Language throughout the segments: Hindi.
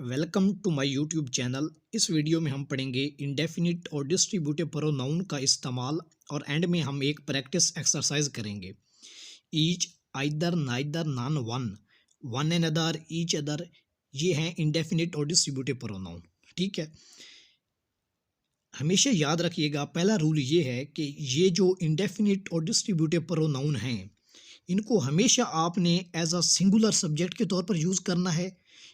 Welcome to my YouTube channel. इस वीडियो में हम पढ़ेंगे इंडेफिनिट और डिस्ट्रीब्यूटिव प्रोनाउन का इस्तेमाल और एंड में हम एक प्रैक्टिस एक्सरसाइज करेंगे। Each, either, neither, none, one, one and other, each other, ये हैं इंडेफिनिट और डिस्ट्रीब्यूटिव प्रोनाउन। ठीक है, हमेशा याद रखिएगा, पहला रूल ये है कि ये जो इंडेफिनिट और डिस्ट्रीब्यूटिव प्रोनाउन हैं इनको हमेशा आपने एज अ सिंगुलर सब्जेक्ट के तौर पर यूज़ करना है।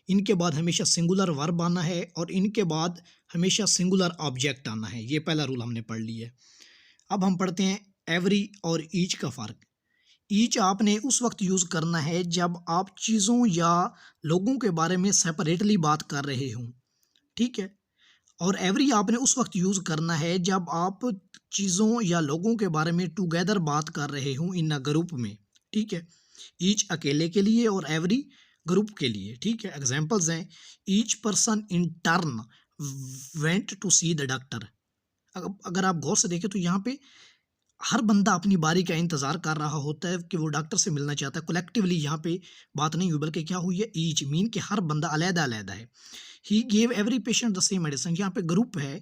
इनके बाद हमेशा सिंगुलर वर्ब आना है और इनके बाद हमेशा सिंगुलर ऑब्जेक्ट आना है। ये पहला रूल हमने पढ़ लिया है। अब हम पढ़ते हैं एवरी और ईच का फ़र्क। ईच आपने उस वक्त यूज़ करना है जब आप चीज़ों या लोगों के बारे में सेपरेटली बात कर रहे हों। ठीक है, और एवरी आपने उस वक्त यूज़ करना है जब आप चीज़ों या लोगों के बारे में टुगेदर बात कर रहे हों इन अ ग्रुप में। ठीक है, ईच अकेले के लिए और एवरी ग्रुप के लिए। ठीक है, एग्जांपल्स हैं each person in turn went to see the doctor. अगर आप गौर से देखें तो यहाँ पे हर बंदा अपनी बारी का इंतज़ार कर रहा होता है कि वो डॉक्टर से मिलना चाहता है। कलेक्टिवली यहाँ पे बात नहीं हुई बल्कि क्या हुई है, ईच मीन कि हर बंदा अलग-अलग है। He gave every patient the same medicine. यहाँ पे ग्रुप है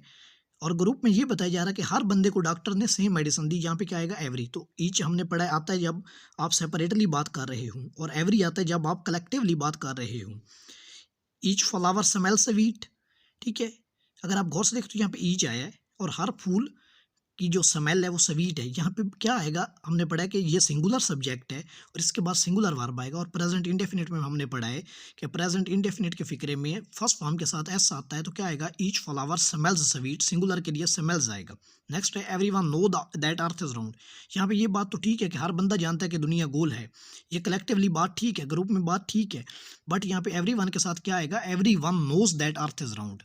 और ग्रुप में ये बताया जा रहा है कि हर बंदे को डॉक्टर ने सेम मेडिसिन दी। यहाँ पे क्या आएगा, एवरी। तो ईच हमने पढ़ा आता है जब आप सेपरेटली बात कर रहे हो और एवरी आता है जब आप कलेक्टिवली बात कर रहे हो। Each flower smell sweet. ठीक है, अगर आप गौर से देखें तो यहाँ पे ईच आया है और हर फूल की जो स्मेल है वो स्वीट है। यहाँ पे क्या आएगा, हमने पढ़ा है कि ये सिंगुलर सब्जेक्ट है और इसके बाद सिंगुलर वर्ब आएगा। और प्रेजेंट इंडेफिनिट में हमने पढ़ा है कि प्रेजेंट इंडेफिनिट के फिक्रे में फर्स्ट फॉर्म के साथ एस आता है तो क्या आएगा, each flower smells sweet. Singular के लिए स्मेल्स आएगा। नेक्स्ट है everyone know that earth is round. यहाँ पे ये बात तो ठीक है कि हर बंदा जानता है कि दुनिया गोल है। ये कलेक्टिवली बात ठीक है, ग्रुप में बात ठीक है, बट यहाँ पे एवरीवन के साथ क्या आएगा, everyone knows that earth is round.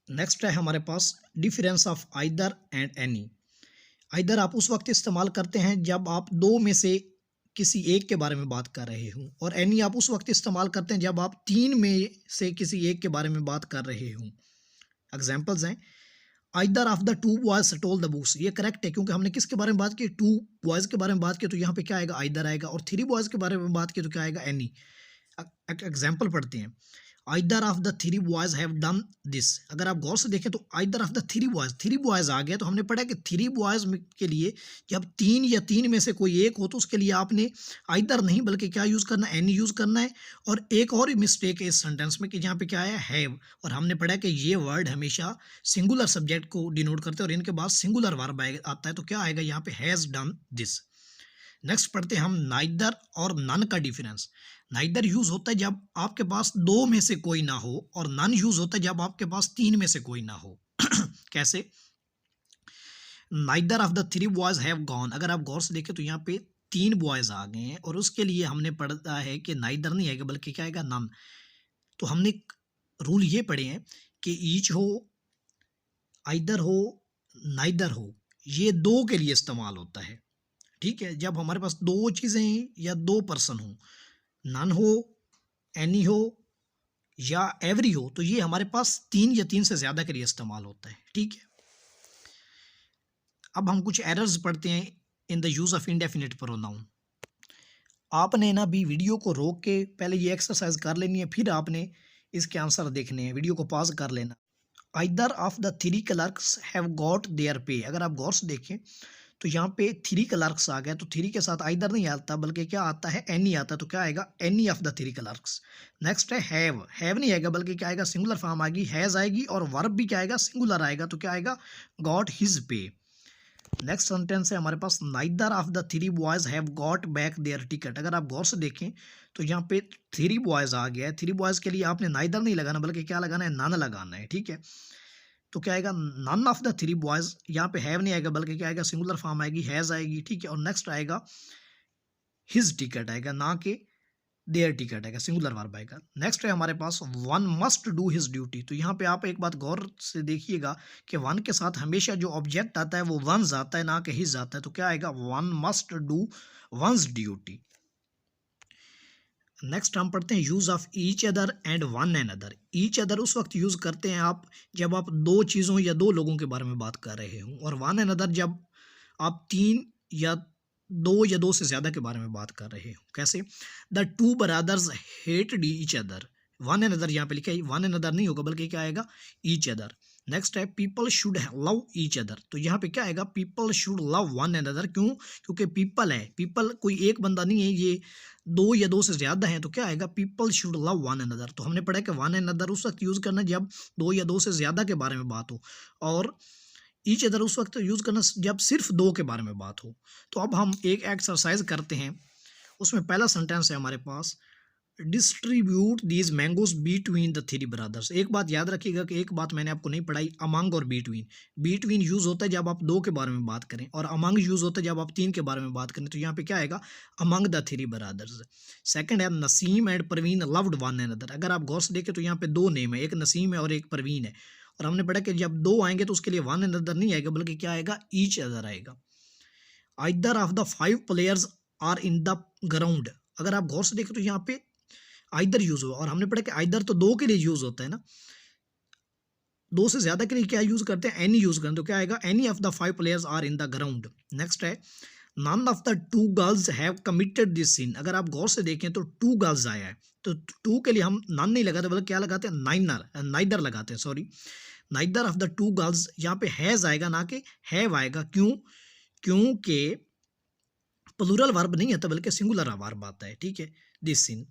Next है हमारे पास difference of either and any. Either आप उस वक्त इस्तेमाल करते हैं जब आप दो में से किसी एक के बारे में बात कर रहे हों और एनी आप उस वक्त इस्तेमाल करते हैं जब आप तीन में से किसी एक के बारे में बात कर रहे हों। एग्जाम्पल्स हैं either of the to boys stole the books. ये करेक्ट है क्योंकि हमने किसके बारे में बात की, टू बॉयज़ के बारे में बात की, तो यहाँ पे क्या आएगा, आइदर आएगा। और थ्री बॉयज़ के बारे में बात की तो क्या आएगा, एनी। एग्जाम्पल पढ़ते हैं either of the three boys have done this. अगर आप गौर से देखें तो either of the three boys आ गया तो हमने पढ़ा कि थ्री बॉयज के लिए जब तीन या तीन में से कोई एक हो तो उसके लिए आपने आइदर नहीं बल्कि क्या यूज़ करना है, एनी यूज़ करना है। और एक और मिस्टेक है इस सेंटेंस में कि जहाँ पे क्या है, हैव, और हमने पढ़ा कि ये वर्ड हमेशा सिंगुलर सब्जेक्ट को डिनोट करते हैं और इनके बाद सिंगुलर वर्ब आता है तो क्या आएगा यहाँ पे, हैज़ डन दिस। नेक्स्ट पढ़ते हैं हम नाइदर और नन का डिफरेंस। नाइदर यूज होता है जब आपके पास दो में से कोई ना हो और नन यूज होता है जब आपके पास तीन में से कोई ना हो। कैसे, neither of the three boys have gone. अगर आप गौर से देखें तो यहाँ पे तीन बॉयज आ गए हैं और उसके लिए हमने पढ़ा है कि नाइदर नहीं आएगा बल्कि क्या आएगा, नन। तो हमने रूल ये पढ़े हैं कि ईच हो, आइदर हो, नाइदर हो, ये दो के लिए इस्तेमाल होता है। ठीक है, जब हमारे पास दो चीज़ें हैं या दो पर्सन हो, नन हो, एनी हो या एवरी हो, तो ये हमारे पास तीन या तीन से ज़्यादा के लिए इस्तेमाल होता है। ठीक है, अब हम कुछ एरर्स पढ़ते हैं in the use of indefinite pronoun. आपने ना भी वीडियो को रोक के पहले ये एक्सरसाइज कर लेनी है, फिर आपने इसके आंसर देखने हैं। वीडियो को पॉज कर लेना। Either of the three clerks have got their pay. अगर आप गौर से देखें तो यहाँ पे थ्री क्लर्क्स आ गया तो थ्री के साथ आइदर नहीं आता बल्कि क्या आता है, एनी आता है। तो क्या आएगा, any of the three clerks. Next है हैव नहीं आएगा बल्कि क्या आएगा, सिंगुलर फॉर्म आएगी, हैज आएगी और वर्ब भी क्या आएगा, सिंगुलर आएगा। तो क्या आएगा, got his pay. Next sentence है हमारे पास neither of the three boys have got back there ticket. अगर आप गौर से देखें तो यहाँ पे थ्री बॉयज आ गया है। थ्री बॉयज के लिए आपने नाइदर नहीं लगाना बल्कि क्या लगाना है, नन लगाना है। ठीक है, तो क्या आएगा, none of the three boys. यहाँ पे हैव नहीं आएगा बल्कि क्या आएगा, सिंगुलर फॉर्म आएगी, हैज आएगी। ठीक है, और नेक्स्ट आएगा हिज टिकट आएगा, ना कि देयर टिकट आएगा, सिंगुलर वर्ब आएगा। नेक्स्ट है हमारे पास one must do his duty. तो यहाँ पे आप एक बात गौर से देखिएगा कि वन के साथ हमेशा जो ऑब्जेक्ट आता है वो वंस आता है, ना कि हिज आता है। तो क्या आएगा, one must do once duty. Next हम पढ़ते हैं use of each other and one and other. Each other उस वक्त यूज़ करते हैं आप जब आप दो चीज़ों या दो लोगों के बारे में बात कर रहे हों, और वन एंड अदर जब आप तीन या दो या दो से ज़्यादा के बारे में बात कर रहे हो। कैसे? The two brothers hated each other, one another यहाँ पे लिखा है, वन अनदर नहीं होगा बल्कि क्या आएगा, ईच अदर। नेक्स्ट है people should love each other, तो यहाँ पे क्या आएगा, people should love one another. क्यों? क्योंकि पीपल है, पीपल कोई एक बंदा नहीं है, ये दो या दो से ज़्यादा है, तो क्या आएगा, people should love one another. तो हमने पढ़ा कि वन अनदर उस वक्त यूज़ करना जब दो या दो से ज़्यादा के बारे में बात हो, और ईच अदर उस वक्त यूज़ करना जब सिर्फ दो के बारे में बात हो। तो अब हम एक एक्सरसाइज करते हैं, उसमें पहला सेंटेंस है हमारे पास, distribute these mangoes between the three brothers. एक बात याद रखिएगा कि एक बात मैंने आपको नहीं पढ़ाई, अमंग और बिटवीन। बिटवीन यूज होता है जब आप दो के बारे में बात करें, और अमंग यूज होता है जब आप तीन के बारे में बात करें। तो यहाँ पे क्या आएगा, among the three brothers. Second है Naseem and Parveen loved one another. अगर आप गौर से देखें तो यहाँ पे दो नेम है, एक नसीम है और एक परवीन है, और हमने पढ़ा कि जब दो आएंगे तो उसके लिए वन अनदर नहीं आएगा बल्कि क्या आएगा, ईच अदर आएगा। Either of the five players are in the ground. अगर आप गौर से देखें तो यहाँ पे आइदर यूज हुआ, और हमने पढ़ा कि आइदर तो दो के लिए यूज होता है ना, दो से ज्यादा के लिए क्या यूज करते हैं, एनी यूज करते हैं। तो क्या आएगा, any of the five players are in the ground. Next है none of the two girls have committed this sin। अगर आप गौर से देखें तो टू गर्ल्स आया है, तो टू के लिए हम नन नहीं लगाते बल्कि क्या लगाते हैं, नाइदर लगाते हैं, sorry, neither of the two girls. यहाँ पे हैज आएगा ना कि हैव आएगा। क्यों? क्योंकि प्लूरल वर्ब नहीं आता बल्कि सिंगुलर वर्ब आता है, ठीक है। This sin,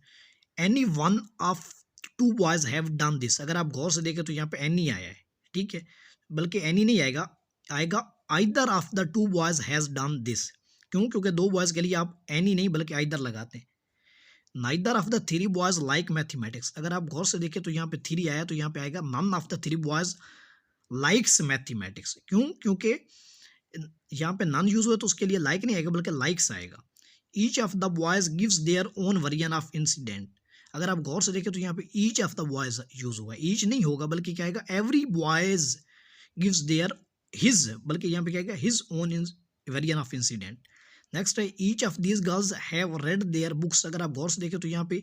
any one of two boys have done this. अगर आप गौर से देखें तो यहाँ पे एनी आया है, ठीक है, बल्कि एनी नहीं आएगा, आएगा either of the to boys has done this. क्यों? क्योंकि दो बॉयज के लिए आप एनी नहीं बल्कि आइदर लगाते हैं। Neither of the three boys like mathematics. अगर आप गौर से देखें तो यहाँ पे थ्री आया, तो यहाँ पे आएगा none of the three boys likes mathematics. क्यों? क्योंकि यहाँ पे नन यूज हुआ तो उसके लिए लाइक नहीं आएगा बल्कि लाइक्स आएगा। Each of the boys gives their own version of incident. अगर आप गौर से देखें तो यहाँ पे each of the boys use हुआ है, ईच नहीं होगा बल्कि क्या आएगा, every boys gives their his, बल्कि यहाँ पे क्या आएगा, his own version of incident. Next है each of these girls have read their books. अगर आप गौर से देखें तो यहाँ पे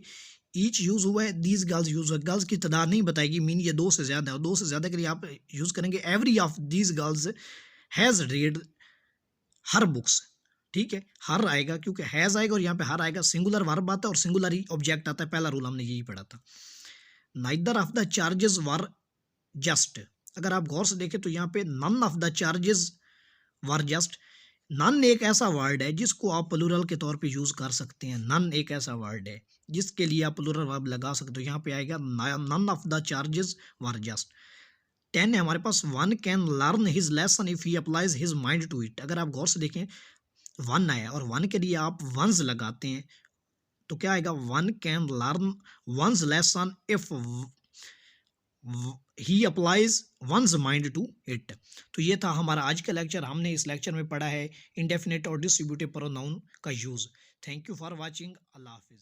ईच यूज हुआ है, दीज गर्ल्स यूज हुआ है, गर्ल्स की तादाद नहीं बताएगी, मीन ये दो से ज्यादा है, और दो से ज्यादा के लिए आप यूज करेंगे every of these girls has red her books, ठीक है। हर आएगा क्योंकि हैज आएगा और यहाँ पे हर आएगा, सिंगुलर वर्ब आता है और सिंगुलर ही ऑब्जेक्ट आता है, पहला रूल हमने यही पढ़ा था। Neither of the charges were just. अगर आप गौर से देखें तो यहाँ पे none of the charges were just. None एक ऐसा वर्ड है जिसको आप प्लूरल के तौर पे यूज कर सकते हैं, नन एक ऐसा वर्ड है जिसके लिए आप प्लूरल वर्ब लगा सकते हो। यहाँ पे आएगा none of the charges were just. 10 है हमारे पास, one can learn his lesson if he applies his mind to it. अगर आप गौर से देखें वन आया और वन के लिए आप वंस लगाते हैं तो क्या आएगा, one can learn one's lesson if he applies one's mind to it. तो ये था हमारा आज का लेक्चर। हमने इस लेक्चर में पढ़ा है इंडेफिनिट और डिस्ट्रीब्यूटिव प्रोनाउन का use. Thank you for watching. Allah Hafiz.